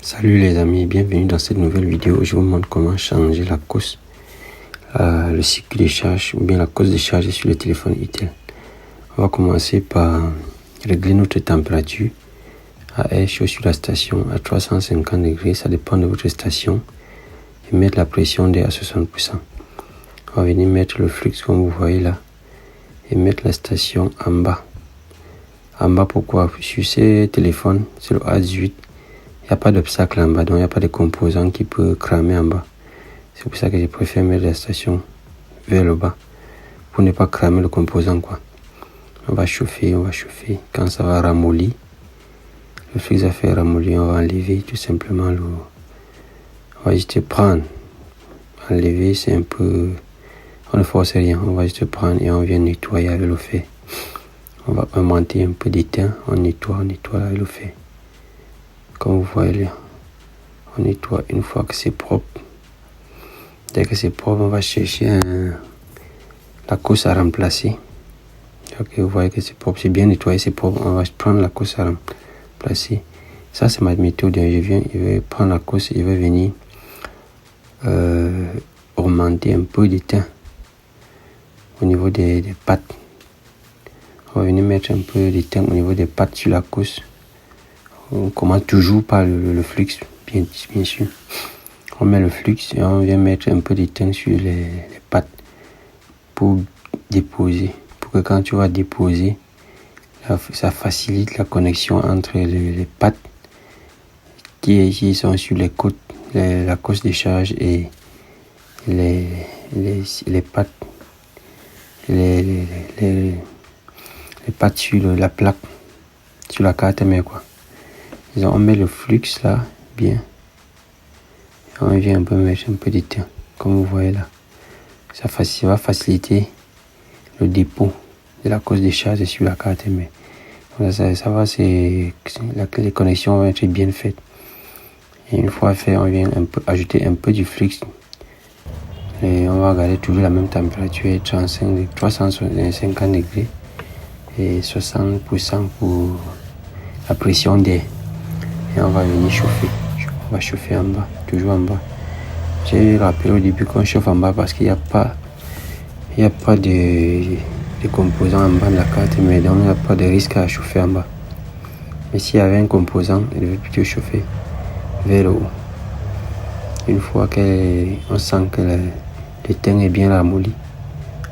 Salut les amis, bienvenue dans cette nouvelle vidéo. Je vous montre comment changer la cause, le cycle de charge ou bien la cause de charge sur le téléphone Itel. On va commencer par régler notre température à air chaud sur la station à 350 degrés, ça dépend de votre station, et mettre la pression d'air à 60%. On va venir mettre le flux comme vous voyez là et mettre la station en bas. En bas, pourquoi? Sur ces téléphones, c'est le A18. Il n'y a pas d'obstacle en bas, donc il n'y a pas de composants qui peut cramer en bas. C'est pour ça que je préfère mettre la station vers le bas, pour ne pas cramer le composant, quoi. On va chauffer. Quand ça va ramollir, le flux à faire ramollir, on va enlever tout simplement le... On va juste prendre. Enlever, c'est un peu... On ne force rien, on va juste prendre et on vient nettoyer avec le fer. On va augmenter un peu d'étain, on nettoie avec le fer. Comme vous voyez là, on nettoie une fois que c'est propre. Dès que c'est propre, on va chercher la couche à remplacer. Ok, vous voyez que c'est propre, c'est bien nettoyé, c'est propre. On va prendre la couche à remplacer. Ça, c'est ma méthode. Je vais prendre la couche et je vais venir augmenter un peu d'étain au niveau des pattes. On va venir mettre un peu d'étain au niveau des pattes sur la couche. On commence toujours par le flux, bien sûr. On met le flux et on vient mettre un peu d'étain sur les pattes pour déposer. Pour que quand tu vas déposer, ça facilite la connexion entre les pattes qui sont sur les côtes, la course de charge et les pattes, les pattes sur la plaque, sur la carte mère, quoi. On met le flux là, bien. On vient un peu mettre un peu d'étain, comme vous voyez là. Ça va faciliter le dépôt de la cause de charge sur la carte mère. Ça va, les connexions vont être bien faites. Et une fois fait, on vient ajouter un peu du flux. Et on va garder toujours la même température, 350 degrés et 60% pour la pression d'air. Et on va venir chauffer. On va chauffer en bas, toujours en bas. J'ai rappelé au début qu'on chauffe en bas parce qu'il n'y a pas de composants en bas de la carte, mais donc il n'y a pas de risque à chauffer en bas. Mais s'il y avait un composant, il devait plutôt chauffer vers le haut. Une fois qu'on sent que l'étain est bien ramolli,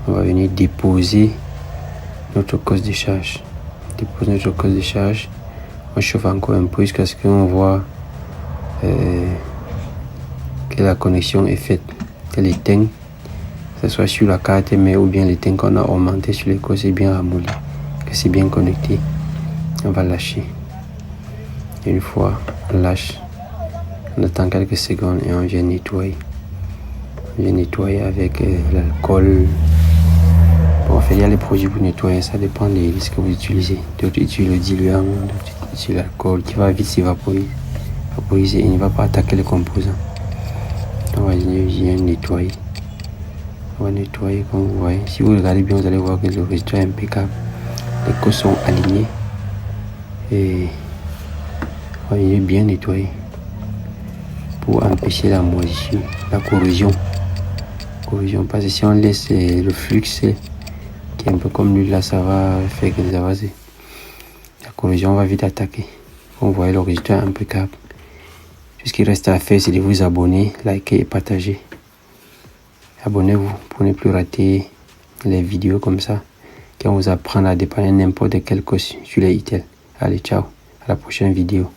on va venir déposer notre cause de charge. On chauffe encore un peu jusqu'à ce qu'on voit que la connexion est faite, que l'étain, que ce soit sur la carte mère ou bien l'étain qu'on a augmenté sur les causes est bien ramolli, que c'est bien connecté. On va lâcher. Et une fois on lâche, on attend quelques secondes et on vient nettoyer. On vient nettoyer avec l'alcool. Bon, en fait, il y a les produits pour nettoyer, ça dépend de ce que vous utilisez. D'autres utilisent le diluant, d'autres utilisent l'alcool qui va vite s'évaporiser et il ne va pas attaquer les composants. On va venir nettoyer. On va nettoyer comme vous voyez. Si vous regardez bien, vous allez voir que le résultat est impeccable. Les causes sont alignées et on va venir bien nettoyer pour empêcher la moisissure, la corrosion. Parce que si on laisse le flux qui est un peu comme lui là, ça va faire que ça va. La corrosion va vite attaquer. Comme vous voyez, le résultat est impeccable. Tout ce qu'il reste à faire, c'est de vous abonner, liker et partager. Abonnez-vous pour ne plus rater les vidéos comme ça, qui vont vous apprendre à dépanner n'importe quelle cause sur les Itel. Allez, ciao, à la prochaine vidéo.